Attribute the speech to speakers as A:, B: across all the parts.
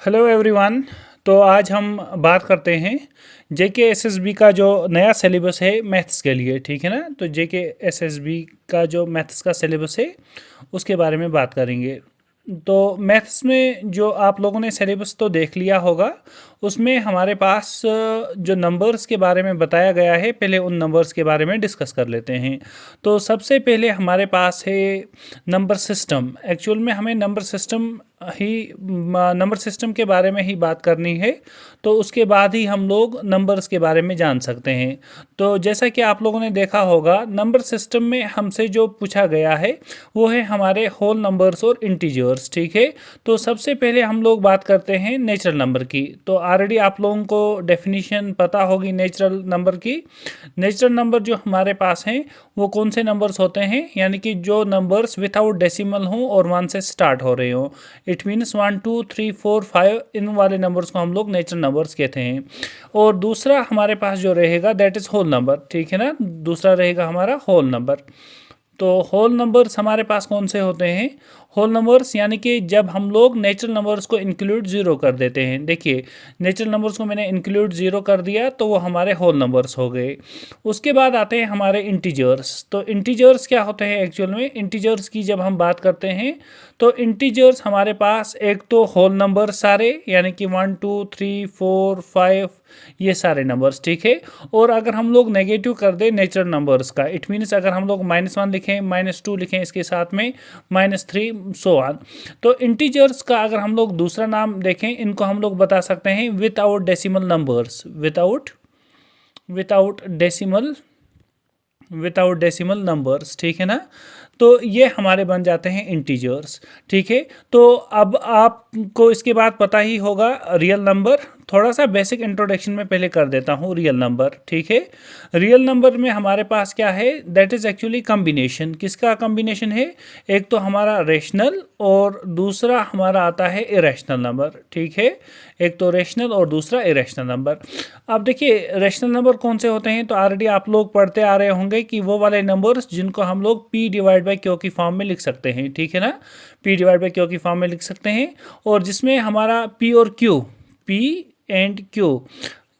A: Hello everyone. तो आज हम बात करते हैं जेके एसएसबी का जो नया सिलेबस है मैथ्स के लिए, ठीक है ना। तो जेके एसएसबी का जो मैथ्स का सिलेबस है उसके बारे में बात करेंगे। तो मैथ्स में जो आप लोगों ने सिलेबस तो देख लिया होगा, उसमें हमारे पास जो नंबर्स के बारे में बताया गया है, पहले उन नंबर्स के बारे में डिस्कस कर लेते हैं। तो सबसे पहले हमारे पास है नंबर सिस्टम। एक्चुअल में हमें नंबर सिस्टम के बारे में ही बात करनी है, तो उसके बाद ही हम लोग नंबर्स के बारे में जान सकते हैं। तो जैसा कि आप लोगों ने देखा होगा, नंबर सिस्टम में हमसे जो पूछा गया है वो है हमारे होल नंबर्स और इंटीजर्स, ठीक है। तो सबसे पहले हम लोग बात करते हैं नेचुरल नंबर की। तो ऑलरेडी आप लोगों को डेफिनेशन पता होगी नेचुरल नंबर की। नेचुरल नंबर जो हमारे पास हैं वो कौन से नंबर्स होते हैं, यानी कि जो नंबर्स विदाउट डेसिमल हों और 1 से स्टार्ट हो रहे हों। इट मीन्स 1 2 3 4 5, इन वाले नंबर्स को हम लोग नेचुरल नंबर्स कहते हैं। और दूसरा हमारे पास जो रहेगा दैट इज़ होल नंबर, ठीक है ना। दूसरा रहेगा हमारा होल नंबर। तो होल नंबर्स हमारे पास कौन से होते हैं? होल नंबर्स यानी कि जब हम लोग नेचुरल नंबर्स को इंक्लूड ज़ीरो कर देते हैं। देखिए, नेचुरल नंबर्स को मैंने इंक्लूड ज़ीरो कर दिया तो वो हमारे होल नंबर्स हो गए। उसके बाद आते हैं हमारे इंटीजर्स। तो इंटीजर्स क्या होते हैं एक्चुअल में? इंटीजर्स की जब हम बात करते हैं तो इंटीजर्स हमारे पास एक तो होल नंबर सारे, यानी कि 1 2 3 4 5 ये सारे नंबर्स, ठीक है। और अगर हम लोग नेगेटिव कर दें नेचुरल नंबर्स का, इट मीन्स अगर हम लोग -1 लिखें, -2 लिखें, इसके साथ में -3 सो ऑन। तो इंटीजर्स का अगर हम लोग दूसरा नाम देखें, इनको हम लोग बता सकते हैं without decimal numbers, without decimal numbers, ठीक है ना। तो ये हमारे बन जाते हैं इंटीजर्स, ठीक है। तो अब आपको इसके बाद पता ही होगा रियल नंबर। थोड़ा सा बेसिक इंट्रोडक्शन में पहले कर देता हूँ रियल नंबर, ठीक है। रियल नंबर में हमारे पास क्या है? That is actually combination. किसका कम्बिनेशन है? एक तो हमारा रेशनल और दूसरा हमारा आता है इरेशनल नंबर, ठीक है। एक तो रेशनल और दूसरा इरेशनल नंबर। अब देखिए, रेशनल नंबर कौन से होते हैं? तो ऑलरेडी आप लोग पढ़ते आ रहे होंगे कि वो वाले नंबर्स जिनको हम लोग P डिवाइड बाई क्यू की फॉर्म में लिख सकते हैं, ठीक है ना। P डिवाइड बाई क्यू की फॉर्म में लिख सकते हैं, और जिसमें हमारा P और Q, P एंड Q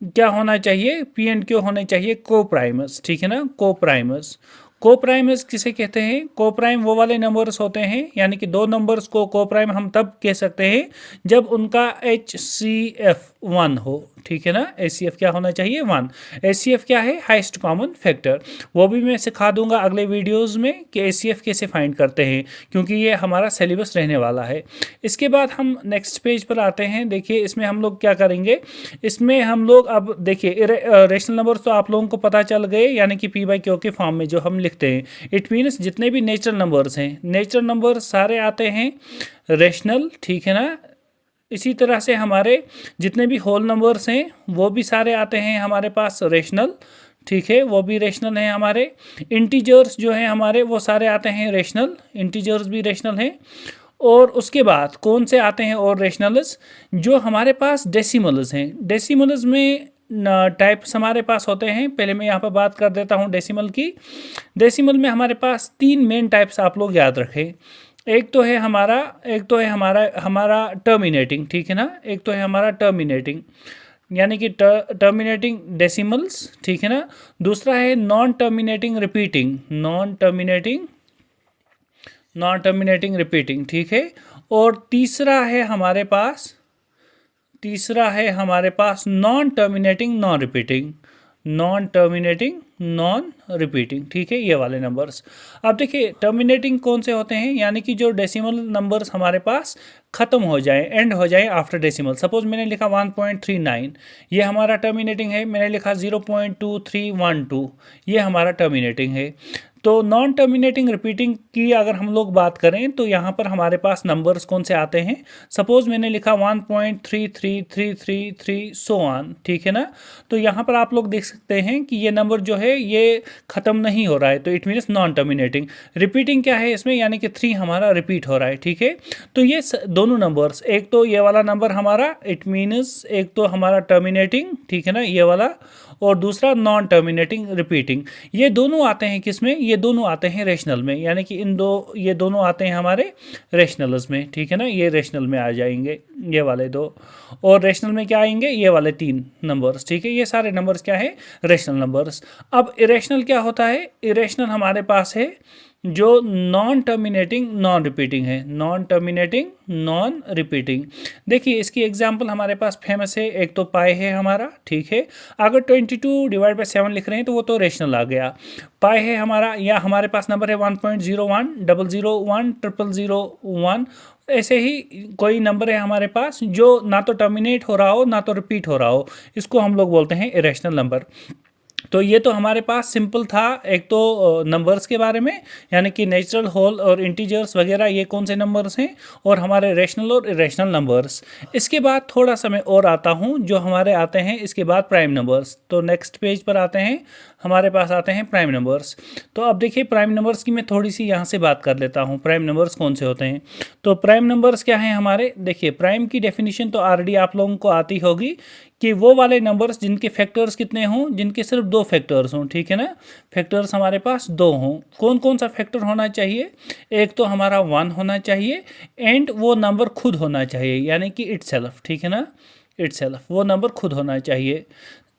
A: क्या होना चाहिए? P एंड Q होने चाहिए कोप्राइमस, ठीक है ना। कोप्राइमस किसे कहते हैं? कोप्राइम वो वाले नंबर्स होते हैं, यानी कि दो नंबर्स को कोप्राइम हम तब कह सकते हैं जब उनका HCF 1 हो, ठीक है ना। HCF क्या होना चाहिए? 1। HCF क्या है? Highest common factor. वो भी मैं सिखा दूंगा अगले वीडियोस में कि HCF कैसे फाइंड करते हैं, क्योंकि ये हमारा सिलेबस रहने वाला है। इसके बाद हम नेक्स्ट पेज पर आते हैं। देखिए, इसमें हम लोग क्या करेंगे, इसमें हम लोग अब देखिए रेशनल नंबर्स तो आप लोगों को पता चल गए, यानी कि P बाई क्यू के फॉर्म में जो हम लिखते हैं। इट मीन्स जितने भी नेचुरल नंबर्स हैं, नेचुरल नंबर सारे आते हैं रेशनल, ठीक है ना। इसी तरह से हमारे जितने भी होल नंबर्स हैं वो भी सारे आते हैं हमारे पास रेशनल, ठीक है, वो भी रेशनल हैं हमारे। इंटीजर्स जो हैं हमारे वो सारे आते हैं रेशनल, इंटीजर्स भी रेशनल हैं। और उसके बाद कौन से आते हैं और रेशनल्स? जो हमारे पास डेसिमल्स हैं। डेसिमल्स में टाइप्स हमारे पास होते हैं। पहले मैं यहाँ पर बात कर देता हूँ डेसिमल की। डेसिमल में हमारे पास 3 मेन टाइप्स आप लोग याद रखें। एक तो है हमारा टर्मिनेटिंग, ठीक है ना। एक तो है हमारा टर्मिनेटिंग, यानी कि टर्मिनेटिंग डेसिमल्स, ठीक है ना। दूसरा है नॉन टर्मिनेटिंग रिपीटिंग, ठीक है। और तीसरा है हमारे पास नॉन टर्मिनेटिंग नॉन रिपीटिंग, ठीक है, ये वाले नंबर्स। अब देखिए, टर्मिनेटिंग कौन से होते हैं, यानी कि जो डेसिमल नंबर्स हमारे पास ख़त्म हो जाए, एंड हो जाए आफ्टर डेसिमल। सपोज मैंने लिखा 1.39, ये हमारा टर्मिनेटिंग है। मैंने लिखा 0.2312, ये हमारा टर्मिनेटिंग है। तो नॉन टर्मिनेटिंग रिपीटिंग की अगर हम लोग बात करें तो यहाँ पर हमारे पास नंबर्स कौन से आते हैं? सपोज मैंने लिखा 1.33333 सो ऑन, ठीक है ना। तो यहाँ पर आप लोग देख सकते हैं कि ये नंबर जो है ये ख़त्म नहीं हो रहा है, तो it means non terminating. Repeating क्या है इसमें, यानी कि 3 हमारा रिपीट हो रहा है, ठीक है। तो ये दोनों नंबर्स, एक तो ये वाला नंबर हमारा, इट मीन्स एक तो हमारा टर्मिनेटिंग, ठीक है ना, ये वाला। और दूसरा नॉन टर्मिनेटिंग रिपीटिंग। ये दोनों आते हैं किस में, ये दोनों आते हैं रेशनल में, यानी कि ये दोनों आते हैं हमारे रेशनल्स में, ठीक है ना, ये रेशनल में आ जाएंगे ये वाले दो, और रेशनल में क्या आएंगे, ये वाले 3 नंबर्स, ठीक है। ये सारे नंबर्स क्या है, रेशनल नंबर्स। अब इरेशनल क्या होता है, इरेशनल हमारे पास है जो नॉन टर्मिनेटिंग नॉन रिपीटिंग है, नॉन टर्मिनेटिंग नॉन रिपीटिंग। देखिए इसकी एग्जांपल हमारे पास फेमस है, एक तो पाई है हमारा, ठीक है। अगर 22/7 लिख रहे हैं तो वो तो रेशनल आ गया। पाई है हमारा, या हमारे पास नंबर है 1.01 001 000 ऐसे ही कोई नंबर है हमारे पास जो ना तो टर्मिनेट हो रहा हो ना तो रिपीट हो रहा हो, इसको हम लोग बोलते हैं इरेशनल नंबर। तो ये तो हमारे पास सिंपल था, एक तो नंबर्स के बारे में, यानी कि नेचुरल, होल और इंटीजर्स वगैरह ये कौन से नंबर्स हैं, और हमारे रेशनल और इरेशनल नंबर्स। इसके बाद थोड़ा सा मैं और आता हूँ, जो हमारे आते हैं इसके बाद प्राइम नंबर्स। तो नेक्स्ट पेज पर आते हैं, हमारे पास आते हैं प्राइम नंबर्स। तो अब देखिए प्राइम नंबर्स की मैं थोड़ी सी यहाँ से बात कर लेता हूँ, प्राइम नंबर्स कौन से होते हैं। तो प्राइम नंबर्स क्या हैं हमारे, देखिए प्राइम की डेफिनेशन तो ऑलरेडी आप लोगों को आती होगी कि वो वाले नंबर्स जिनके फैक्टर्स कितने हों, जिनके सिर्फ 2 फैक्टर्स हों, ठीक है ना। फैक्टर्स हमारे पास 2 हों। कौन कौन सा फैक्टर होना चाहिए, एक तो हमारा 1 होना चाहिए, एंड वो नंबर खुद होना चाहिए, यानी कि इटसेल्फ, ठीक है ना, इटसेल्फ वो नंबर खुद होना चाहिए।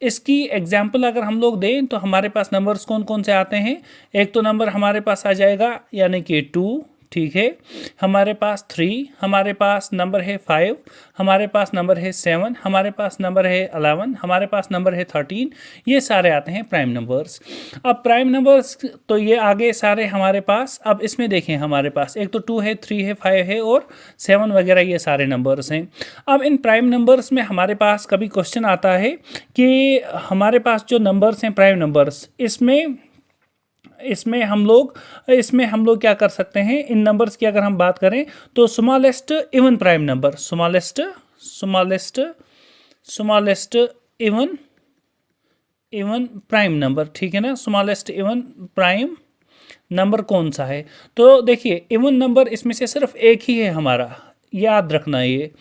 A: इसकी एग्जाम्पल अगर हम लोग दें तो हमारे पास नंबर्स कौन कौन से आते हैं, एक तो नंबर हमारे पास आ जाएगा यानी कि 2, ठीक है। हमारे पास 3, हमारे पास नंबर है 5, हमारे पास नंबर है 7, हमारे पास नंबर है 11, हमारे पास नंबर है 13। ये सारे आते हैं प्राइम नंबर्स। अब प्राइम नंबर्स तो ये आगे सारे हमारे पास, अब इसमें देखें हमारे पास एक तो 2 है, 3 है, 5 है और 7 वगैरह, ये सारे नंबर्स हैं। अब इन प्राइम नंबर्स में हमारे पास कभी क्वेश्चन आता है कि हमारे पास जो नंबर्स हैं प्राइम नंबर्स, इसमें हम लोग क्या कर सकते हैं, इन नंबर्स की अगर हम बात करें तो smallest even prime number, smallest even prime number, ठीक है ना, स्मॉलेस्ट इवन प्राइम नंबर कौन सा है। तो देखिए इवन नंबर इसमें से सिर्फ एक ही है हमारा, याद रखना, ये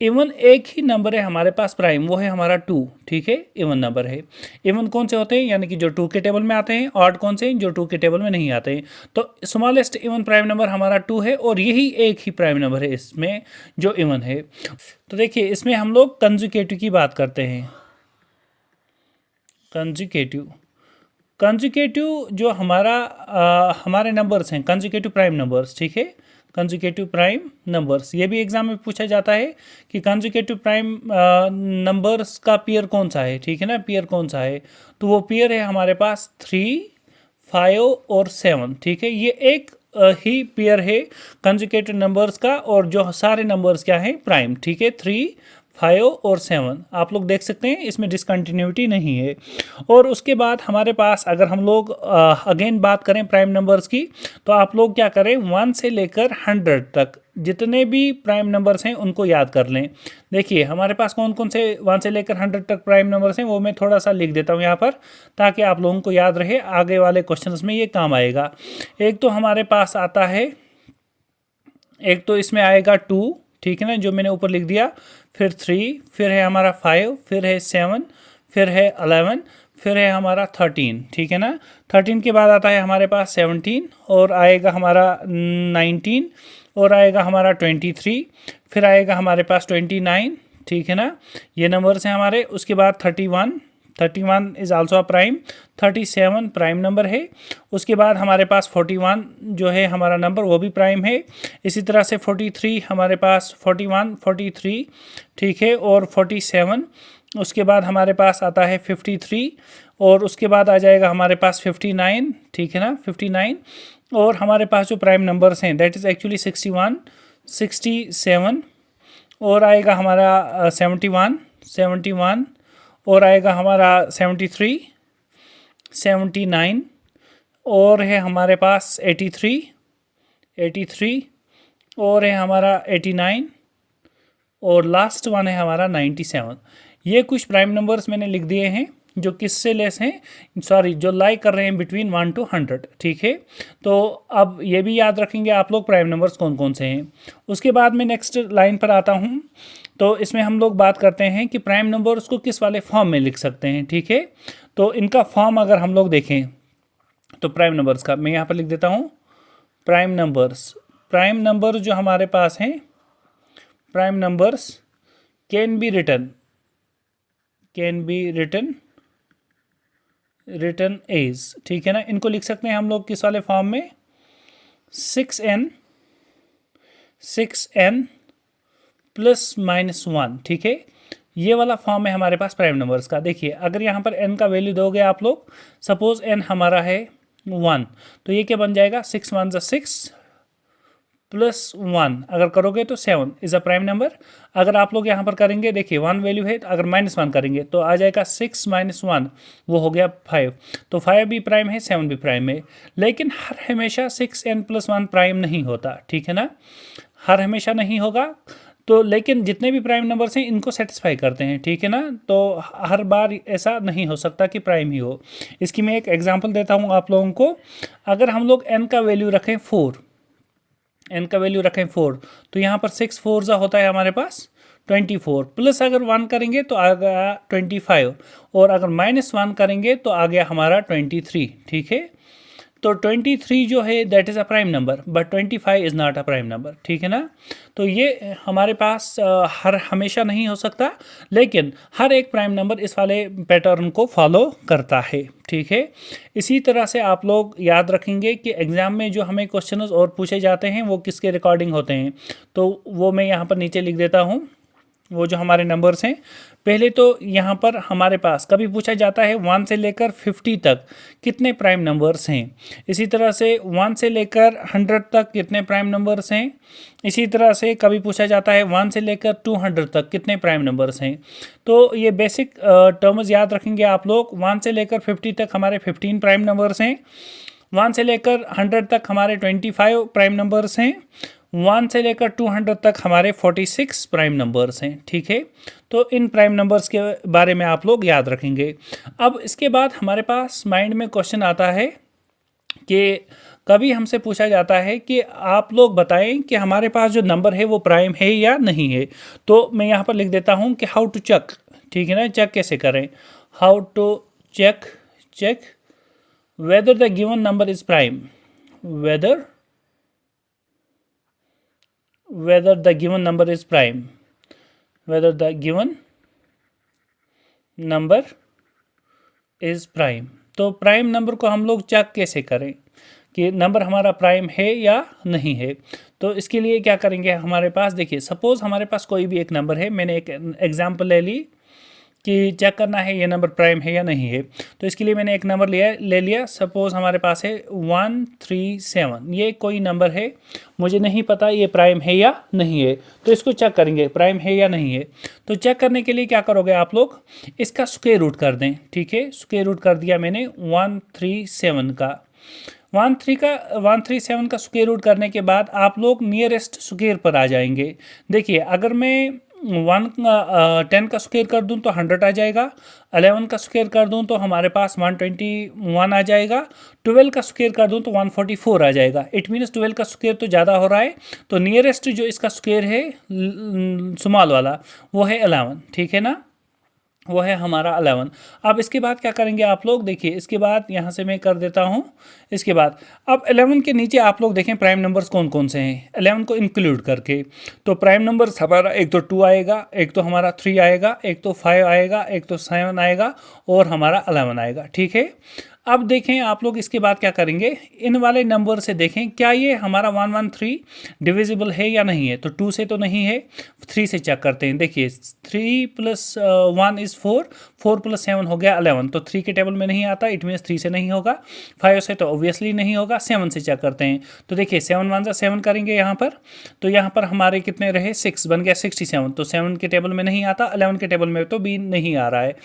A: इवन एक ही नंबर है हमारे पास प्राइम, वो है हमारा 2, ठीक है, इवन नंबर है। इवन कौन से होते हैं, यानी कि जो 2 के टेबल में आते हैं, ऑड कौन से, जो 2 के टेबल में नहीं आते हैं। तो स्मॉलेस्ट इवन प्राइम नंबर हमारा 2 है, और यही एक ही प्राइम नंबर है इसमें जो इवन है। तो देखिए इसमें हम लोग कंजुकेटिव की बात करते हैं, कंजुकेटिव जो हमारे नंबर्स हैं, कंजुकेटिव प्राइम नंबर्स, ठीक है, कंजुकेटिव प्राइम नंबर्स। ये भी एग्जाम में पूछा जाता है कि कंजुकेटिव प्राइम नंबर्स का पेयर कौन सा है, ठीक है ना, पेयर कौन सा है। तो वो पेयर है हमारे पास 3, 5 और 7, ठीक है। ये एक ही पेयर है कंजुकेटिव नंबर्स का, और जो सारे नंबर्स क्या हैं, प्राइम, ठीक है, 3, 5 और 7 आप लोग देख सकते हैं, इसमें डिसकंटिन्यूटी नहीं है। और उसके बाद हमारे पास अगर हम लोग अगेन बात करें प्राइम नंबर्स की, तो आप लोग क्या करें, 1 से लेकर 100 तक जितने भी प्राइम नंबर्स हैं उनको याद कर लें। देखिए हमारे पास कौन कौन से 1 से लेकर 100 तक प्राइम नंबर्स हैं, वो मैं थोड़ा सा लिख देता हूँ यहाँ पर, ताकि आप लोगों को याद रहे, आगे वाले क्वेश्चंस में ये काम आएगा। एक तो हमारे पास आता है, एक तो इसमें आएगा 2, ठीक है ना, जो मैंने ऊपर लिख दिया, फिर 3, फिर है हमारा 5, फिर है 7, फिर है 11, फिर है हमारा 13, ठीक है ना। 13 के बाद आता है हमारे पास 17, और आएगा हमारा 19, और आएगा हमारा 23, फिर आएगा हमारे पास 29, ठीक है ना, ये नंबर्स हैं हमारे। उसके बाद 31 is also a prime, 37 prime number है। उसके बाद हमारे पास 41 जो है हमारा नंबर, वो भी प्राइम है। इसी तरह से 43 हमारे पास, 41, 43, ठीक है, और 47। उसके बाद हमारे पास आता है 53, और उसके बाद आ जाएगा हमारे पास 59, ठीक है ना, 59। और हमारे पास जो प्राइम नंबर्स हैं दैट इज़ एक्चुअली 61, 67, और आएगा हमारा 71, और आएगा हमारा 73, 79, और है हमारे पास 83, और है हमारा 89, और लास्ट वन है हमारा 97। ये कुछ प्राइम नंबर्स मैंने लिख दिए हैं जो किससे लेस हैं, सॉरी जो लाई कर रहे हैं बिटवीन 1 to 100, ठीक है। तो अब ये भी याद रखेंगे आप लोग प्राइम नंबर्स कौन कौन से हैं। उसके बाद मैं नेक्स्ट लाइन पर आता हूँ। तो इसमें हम लोग बात करते हैं कि प्राइम नंबर उसको किस वाले फॉर्म में लिख सकते हैं, ठीक है। तो इनका फॉर्म अगर हम लोग देखें तो प्राइम नंबर्स का मैं यहाँ पर लिख देता हूँ प्राइम नंबर्स। प्राइम नंबर जो हमारे पास हैं, prime numbers can be written as, ठीक है ना। इनको लिख सकते हैं हम लोग किस वाले फॉर्म में, 6n प्लस माइनस 1, ठीक है। ये वाला फॉर्म है हमारे पास प्राइम नंबर्स का। देखिए अगर यहाँ पर n का वैल्यू दोगे आप लोग, सपोज n हमारा है 1, तो ये क्या बन जाएगा, 6 1 ज़ा 6 प्लस 1 अगर करोगे तो 7 इज़ अ प्राइम नंबर। अगर आप लोग यहाँ पर करेंगे, देखिए 1 वैल्यू है, अगर -1 करेंगे तो आ जाएगा 6 माइनस 1, वो हो गया 5। तो 5 भी प्राइम है, 7 भी प्राइम है। लेकिन हर हमेशा 6n प्लस 1 प्राइम नहीं होता, ठीक है ना, हर हमेशा नहीं होगा। तो लेकिन जितने भी प्राइम नंबर्स हैं इनको सेटिस्फाई करते हैं, ठीक है ना। तो हर बार ऐसा नहीं हो सकता कि प्राइम ही हो। इसकी मैं एक एग्जांपल देता हूँ आप लोगों को। अगर हम लोग n का वैल्यू रखें 4, n का वैल्यू रखें 4, तो यहाँ पर 6 4 ज़ा होता है हमारे पास 24, प्लस अगर 1 करेंगे तो आ गया 25, और अगर -1 करेंगे तो आ गया हमारा 23, ठीक है। तो 23 जो है that is a prime number, but 25 is not a prime number, ठीक है ना। तो ये हमारे पास हर हमेशा नहीं हो सकता, लेकिन हर एक प्राइम नंबर इस वाले पैटर्न को फॉलो करता है, ठीक है। इसी तरह से आप लोग याद रखेंगे कि एग्ज़ाम में जो हमें क्वेश्चंस और पूछे जाते हैं वो किसके रिकॉर्डिंग होते हैं, तो वो मैं यहाँ पर नीचे लिख देता हूँ। वो जो हमारे नंबर्स हैं, पहले तो यहाँ पर हमारे पास कभी पूछा जाता है 1 से लेकर 50 तक कितने प्राइम नंबर्स हैं। इसी तरह से 1 से लेकर 100 तक कितने प्राइम नंबर्स हैं। इसी तरह से कभी पूछा जाता है 1 से लेकर 200 तक कितने प्राइम नंबर्स हैं। तो ये बेसिक टर्म्स याद रखेंगे आप लोग। 1 से लेकर 50 तक हमारे 15 प्राइम नंबर्स हैं। 1 से लेकर 100 तक हमारे 25 प्राइम नंबर्स हैं। 1 से लेकर 200 तक हमारे 46 प्राइम नंबर्स हैं, ठीक है। तो इन प्राइम नंबर्स के बारे में आप लोग याद रखेंगे। अब इसके बाद हमारे पास माइंड में क्वेश्चन आता है कि कभी हमसे पूछा जाता है कि आप लोग बताएं कि हमारे पास जो नंबर है वो प्राइम है या नहीं है। तो मैं यहाँ पर लिख देता हूँ कि हाउ टू चेक, ठीक है ना, चेक कैसे करें, how to check whether the given number is prime, whether the given number is prime, whether the given number is prime। तो प्राइम नंबर को हम लोग चेक कैसे करें कि नंबर हमारा प्राइम है या नहीं है। तो इसके लिए क्या करेंगे, हमारे पास देखिए सपोज हमारे पास कोई भी एक नंबर है, मैंने एक एग्जांपल ले ली कि चेक करना है ये नंबर प्राइम है या नहीं है। तो इसके लिए मैंने एक नंबर ले लिया, सपोज हमारे पास है 137। ये कोई नंबर है, मुझे नहीं पता ये प्राइम है या नहीं है, तो इसको चेक करेंगे प्राइम है या नहीं है। तो चेक करने के लिए क्या करोगे आप लोग, इसका स्क्वायर रूट कर दें, ठीक है। स्क्वायर रूट कर दिया मैंने 137 का। 137 का स्क्वायर रूट करने के बाद आप लोग नियरेस्ट स्क्वायर पर आ जाएंगे। देखिए अगर मैं 10 का स्क्वायर कर दूं तो 100 आ जाएगा, 11 का स्क्वायर कर दूं तो हमारे पास 121 आ जाएगा, 12 का स्क्वायर कर दूं तो 144 आ जाएगा। इट मीन्स 12 का स्क्वायर तो ज़्यादा हो रहा है, तो नियरेस्ट जो इसका स्क्वायर है स्मॉल वाला वो है 11, ठीक है ना, वो है हमारा 11। अब इसके बाद क्या करेंगे आप लोग, देखिए इसके बाद यहाँ से मैं कर देता हूँ। इसके बाद अब 11 के नीचे आप लोग देखें प्राइम नंबर्स कौन कौन से हैं 11 को इंक्लूड करके। तो प्राइम नंबर्स हमारा एक तो 2 आएगा, एक तो हमारा 3 आएगा, एक तो 5 आएगा, एक तो 7 आएगा और हमारा 11 आएगा, ठीक है। अब देखें आप लोग इसके बाद क्या करेंगे, इन वाले नंबर से देखें क्या ये हमारा 113 डिविजिबल है या नहीं है। तो 2 से तो नहीं है, 3 से चेक करते हैं। देखिए 3 + 1 इज़ 4, 4 + 7 हो गया 11। तो 3 के टेबल में नहीं आता, इट मीन्स 3 से नहीं होगा। 5 से तो ऑब्वियसली नहीं होगा, 7 से चेक करते हैं। तो देखिए 7 1 7 करेंगे यहाँ पर, तो यहाँ पर हमारे कितने रहे 6, बन गया 67। तो 7 के टेबल में नहीं आता, 11 के टेबल में तो भी नहीं आ रहा है।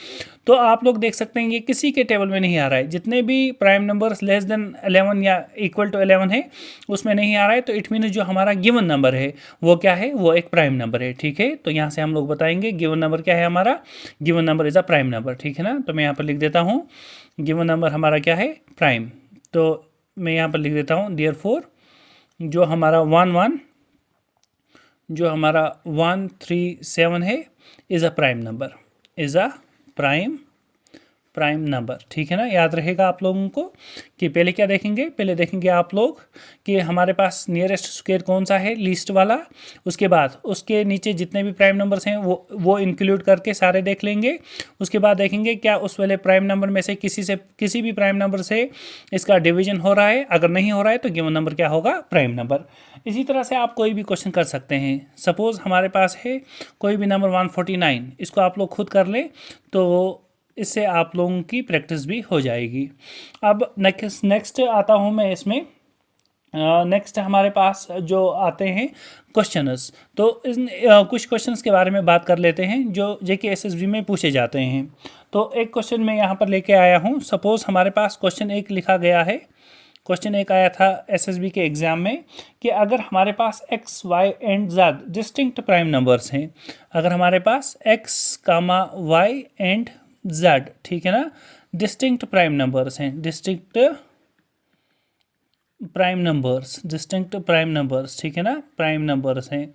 A: तो आप लोग देख सकते हैं ये किसी के टेबल में नहीं आ रहा है। जितने भी प्राइम नंबर्स लेस देन 11 या इक्वल टू 11 है उसमें नहीं आ रहा है। तो इट मीन जो हमारा गिवन नंबर है वो क्या है, वो एक प्राइम नंबर है, ठीक है। तो यहाँ से हम लोग बताएंगे गिवन नंबर क्या है, हमारा given number is a prime number, ठीक है ना। तो मैं यहाँ पर लिख देता हूँ गिवन नंबर हमारा क्या है, प्राइम। तो मैं यहाँ पर लिख देता हूँ देयरफॉर जो हमारा 11 जो हमारा 137 है is a prime number, is a prime number, ठीक है ना। याद रहेगा आप लोगों को कि पहले क्या देखेंगे, पहले देखेंगे आप लोग कि हमारे पास नियरेस्ट स्क्वायर कौन सा है, लीस्ट वाला। उसके बाद उसके नीचे जितने भी प्राइम नंबर्स हैं वो इंक्लूड करके सारे देख लेंगे। उसके बाद देखेंगे क्या उस वाले प्राइम नंबर में से किसी भी प्राइम नंबर से इसका डिवीजन हो रहा है। अगर नहीं हो रहा है तो गिवन नंबर क्या होगा, प्राइम नंबर। इसी तरह से आप कोई भी क्वेश्चन कर सकते हैं। सपोज़ हमारे पास है कोई भी नंबर 149, इसको आप लोग खुद कर लें तो इससे आप लोगों की प्रैक्टिस भी हो जाएगी। अब नेक्स्ट आता हूँ मैं इसमें। नेक्स्ट हमारे पास जो आते हैं क्वेश्चनर्स, तो इन कुछ क्वेश्चंस के बारे में बात कर लेते हैं जो जेके एसएसबी में पूछे जाते हैं। तो एक क्वेश्चन मैं यहाँ पर लेके आया हूँ। सपोज़ हमारे पास क्वेश्चन एक लिखा गया है, क्वेश्चन एक आया था एसएसबी के एग्ज़ाम में कि अगर हमारे पास X Y and Z distinct prime numbers हैं, अगर हमारे पास X comma Y and Z, ठीक है ना, डिस्टिंक्ट प्राइम नंबर्स हैं, डिस्टिंक्ट प्राइम नंबर्स, ठीक है ना, प्राइम नंबर्स हैं,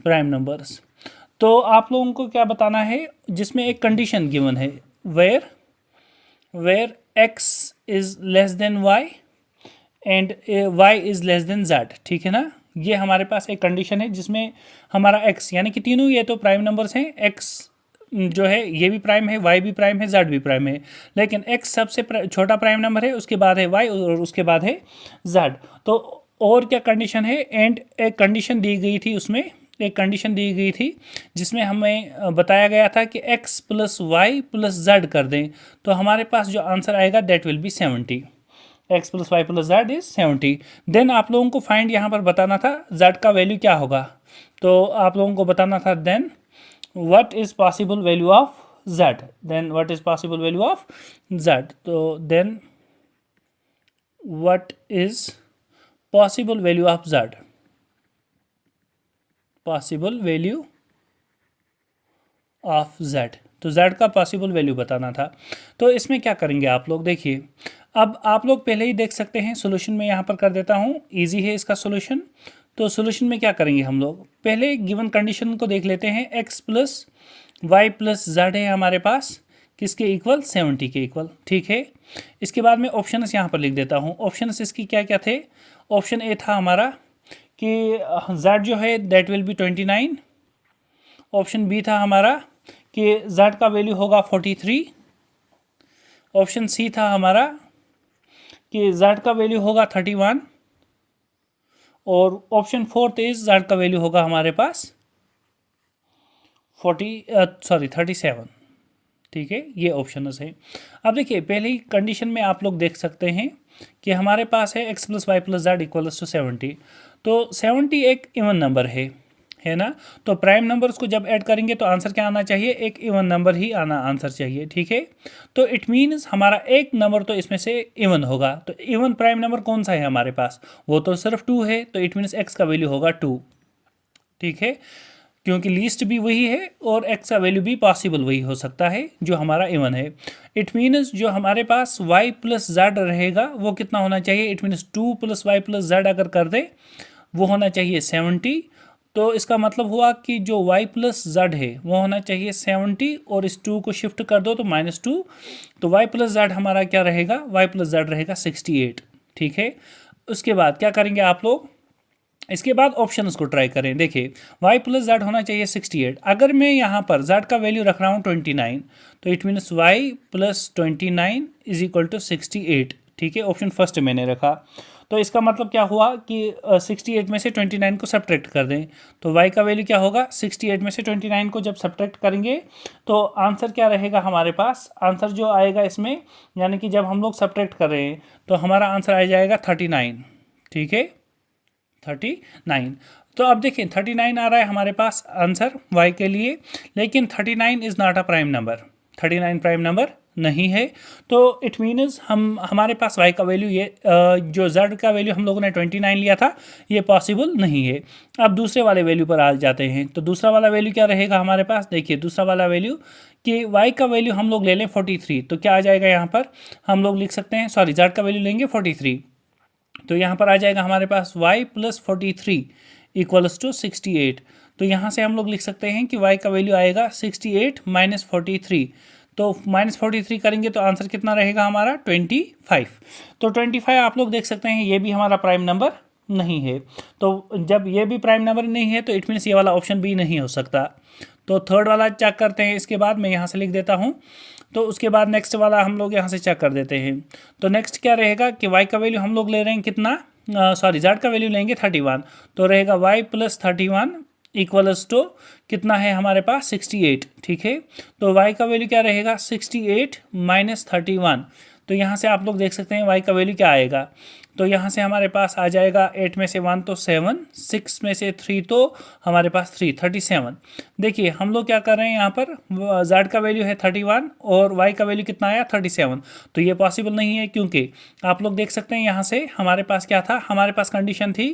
A: प्राइम नंबर्स। तो आप लोगों को क्या बताना है, जिसमें एक कंडीशन गिवन है, where X is less than Y and Y is less than Z, ठीक है ना। ये हमारे पास एक कंडीशन है जिसमें हमारा एक्स, यानी कि तीनों ये तो प्राइम नंबर्स हैं, एक्स जो है ये भी प्राइम है, वाई भी प्राइम है, जेड भी प्राइम है, लेकिन एक्स सबसे छोटा प्राइम नंबर है, उसके बाद है वाई और उसके बाद है जेड। तो और क्या कंडीशन है, एंड एक कंडीशन दी गई थी, उसमें एक कंडीशन दी गई थी जिसमें हमें बताया गया था कि x plus Y plus Z कर दें तो हमारे पास जो आंसर आएगा that will be 70। x plus Y plus Z is 70। Then आप लोगों को फाइंड यहाँ पर बताना था z का वैल्यू क्या होगा। तो आप लोगों को बताना था then what is possible value of z, then what is possible value of z, तो then what is possible value of z, possible value of z, तो z का पॉसिबल वैल्यू बताना था। तो इसमें क्या करेंगे आप लोग, देखिए अब आप लोग पहले ही देख सकते हैं, सोल्यूशन में यहाँ पर कर देता हूँ, इजी है इसका सोल्यूशन। तो सोल्यूशन में क्या करेंगे हम लोग, पहले गिवन कंडीशन को देख लेते हैं, x plus Y plus Z है हमारे पास, किसके इक्वल, 70 के इक्वल, ठीक है। इसके बाद मैं ऑप्शंस यहाँ पर लिख देता हूँ। ऑप्शंस इसकी क्या क्या थे, ऑप्शन ए था हमारा कि जेड जो है that will be 29। Option B था हमारा कि जेड का वैल्यू होगा 43। ऑप्शन सी था हमारा कि जेड का वैल्यू होगा 31। और ऑप्शन फोर्थ इज जेड का वैल्यू होगा हमारे पास 37, ठीक है। ये ऑप्शन है। अब देखिए पहले ही कंडीशन में आप लोग देख सकते हैं कि हमारे पास है x plus Y plus Z equals to 70। तो 70 एक इवन नंबर है ना। तो प्राइम नंबर्स को जब ऐड करेंगे तो आंसर क्या आना चाहिए, एक इवन नंबर ही आना आंसर चाहिए, ठीक है। तो इट मीन्स हमारा एक नंबर तो इसमें से इवन होगा। तो इवन प्राइम नंबर कौन सा है हमारे पास, वो तो सिर्फ 2 है। तो इट मीन्स x का वैल्यू होगा 2, ठीक है, क्योंकि लीस्ट भी वही है और x का वैल्यू भी पॉसिबल वही हो सकता है जो हमारा इवन है। इट मीन्स जो हमारे पास y प्लस जेड रहेगा वो कितना होना चाहिए, it means 2 plus Y plus Z अगर कर दे वो होना चाहिए 70। तो इसका मतलब हुआ कि जो y प्लस जेड है वो होना चाहिए 70 और इस 2 को शिफ्ट कर दो तो -2। तो y प्लस जेड हमारा क्या रहेगा, y प्लस जेड रहेगा 68, ठीक है। उसके बाद क्या करेंगे आप लोग, इसके बाद ऑप्शंस को ट्राई करें। देखिए y प्लस जेड होना चाहिए 68। अगर मैं यहाँ पर z का वैल्यू रख रहा हूँ 29 तो it means y plus 29 is equal to 68, ठीक है। ऑप्शन फर्स्ट मैंने रखा तो इसका मतलब क्या हुआ कि 68 में से 29 को सब्ट्रैक्ट कर दें तो y का वैल्यू क्या होगा, 68 में से 29 को जब सब्ट्रैक्ट करेंगे तो आंसर क्या रहेगा हमारे पास, आंसर जो आएगा इसमें, यानी कि जब हम लोग सब्ट्रैक्ट कर रहे हैं तो हमारा आंसर आ जाएगा 39, ठीक है, 39। तो अब देखिए 39 आ रहा है हमारे पास आंसर y के लिए, लेकिन 39 is not a prime number, 39 prime number नहीं है। तो इट मीन्स हमारे पास y का वैल्यू ये जो z का वैल्यू हम लोगों ने 29 लिया था ये पॉसिबल नहीं है। अब दूसरे वाले वैल्यू पर आ जाते हैं। तो दूसरा वाला वैल्यू क्या रहेगा हमारे पास, देखिए दूसरा वाला वैल्यू कि y का वैल्यू हम लोग ले लें 43 तो क्या आ जाएगा, यहाँ पर हम लोग लिख सकते हैं, z का वैल्यू लेंगे 43 तो यहाँ पर आ जाएगा हमारे पास y प्लस 43 इक्वल्स टू 68। तो यहाँ से हम लोग लिख सकते हैं कि y का वैल्यू आएगा 68 माइनस 43। तो माइनस 43 करेंगे तो आंसर कितना रहेगा हमारा 25। तो 25 आप लोग देख सकते हैं ये भी हमारा प्राइम नंबर नहीं है। तो जब ये भी प्राइम नंबर नहीं है तो इट मीन्स ये वाला ऑप्शन भी नहीं हो सकता। तो थर्ड वाला चेक करते हैं, इसके बाद मैं यहाँ से लिख देता हूँ। तो उसके बाद नेक्स्ट वाला हम लोग यहाँ से चेक कर देते हैं। तो नेक्स्ट क्या रहेगा कि y का वैल्यू हम लोग ले रहे हैं कितना, सॉरी z का वैल्यू लेंगे 31। तो रहेगा y प्लस 31 इक्वल्स टू कितना है हमारे पास 68। ठीक है, तो y का वैल्यू क्या रहेगा 68 माइनस 31। तो यहाँ से आप लोग देख सकते हैं y का वैल्यू क्या आएगा। तो यहाँ से हमारे पास आ जाएगा 8 में से 1 तो 7, 6 में से 3 तो हमारे पास 3, 37। देखिए हम लोग क्या कर रहे हैं यहाँ पर, z का वैल्यू है 31 और y का वैल्यू कितना आया 37। तो ये पॉसिबल नहीं है, क्योंकि आप लोग देख सकते हैं यहाँ से हमारे पास क्या था, हमारे पास कंडीशन थी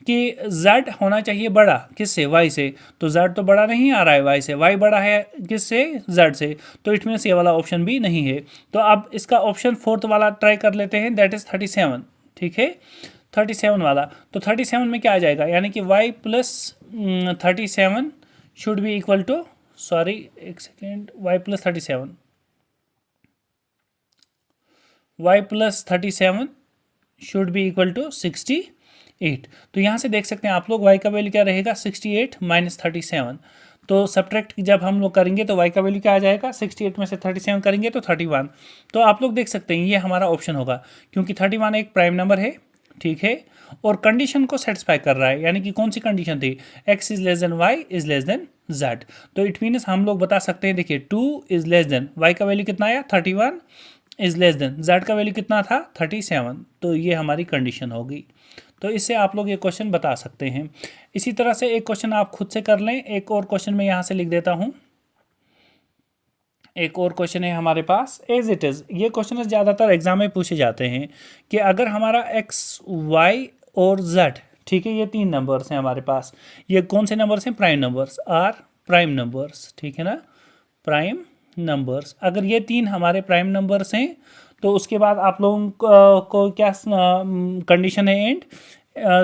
A: कि z होना चाहिए बड़ा किससे, y से। तो z तो बड़ा नहीं आ रहा है y से, y बड़ा है किससे, z से। तो इट मीन्स ये वाला ऑप्शन भी नहीं है। तो अब इसका ऑप्शन फोर्थ वाला ट्राई कर लेते हैं, दैट इज़ 37। ठीक है, 37 वाला। तो 37 में क्या आ जाएगा, यानी कि y plus 37 should be equal to, sorry एक second, y plus 37, y plus 37 should be equal to 68। तो यहाँ से देख सकते हैं आप लोग y का वैल्यू क्या रहेगा 68 माइनस 37। तो सब्ट्रैक्ट जब हम लोग करेंगे तो y का वैल्यू क्या आ जाएगा, 68 में से 37 करेंगे तो 31। तो आप लोग देख सकते हैं ये हमारा ऑप्शन होगा, क्योंकि 31 एक प्राइम नंबर है। ठीक है, और कंडीशन को सेटिस्फाई कर रहा है, यानी कि कौन सी कंडीशन थी, x is less then y is less then z। तो इट मीन्स हम लोग बता सकते हैं, देखिए 2 इज लेस देन, y का वैल्यू कितना आया 31 इज लेस देन, z का वैल्यू कितना था 37। तो ये हमारी कंडीशन होगी। तो इससे आप लोग ये क्वेश्चन बता सकते हैं। इसी तरह से एक क्वेश्चन आप खुद से कर लें। एक और क्वेश्चन मैं यहाँ से लिख देता हूँ। एक और क्वेश्चन है हमारे पास, एज इट इज़। ये क्वेश्चन ज़्यादातर एग्जाम में पूछे जाते हैं कि अगर हमारा x, y और z, ठीक है, ये 3 नंबर्स हैं हमारे पास। ये कौन से नंबर्स हैं, prime numbers, are prime numbers. ठीक है ना, प्राइम नंबर्स। अगर ये 3 हमारे प्राइम नंबर्स हैं तो उसके बाद आप लोगों को क्या कंडीशन है, एंड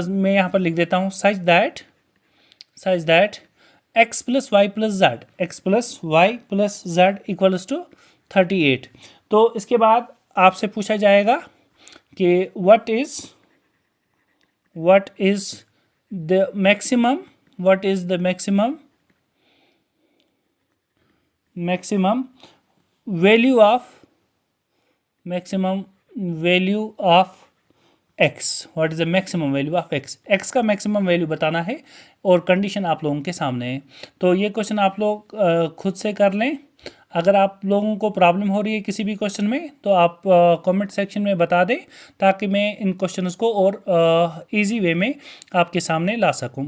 A: मैं यहाँ पर लिख देता हूँ, such that x plus Y plus Z, X plus Y plus Z equals to 38। तो इसके बाद आपसे पूछा जाएगा कि what is the maximum value of x, what is the maximum value of x का मैक्सिमम वैल्यू बताना है और कंडीशन आप लोगों के सामने है। तो ये क्वेश्चन आप लोग खुद से कर लें। अगर आप लोगों को प्रॉब्लम हो रही है किसी भी क्वेश्चन में तो आप कमेंट सेक्शन में बता दें, ताकि मैं इन क्वेश्चंस को और इजी वे में आपके सामने ला सकूं।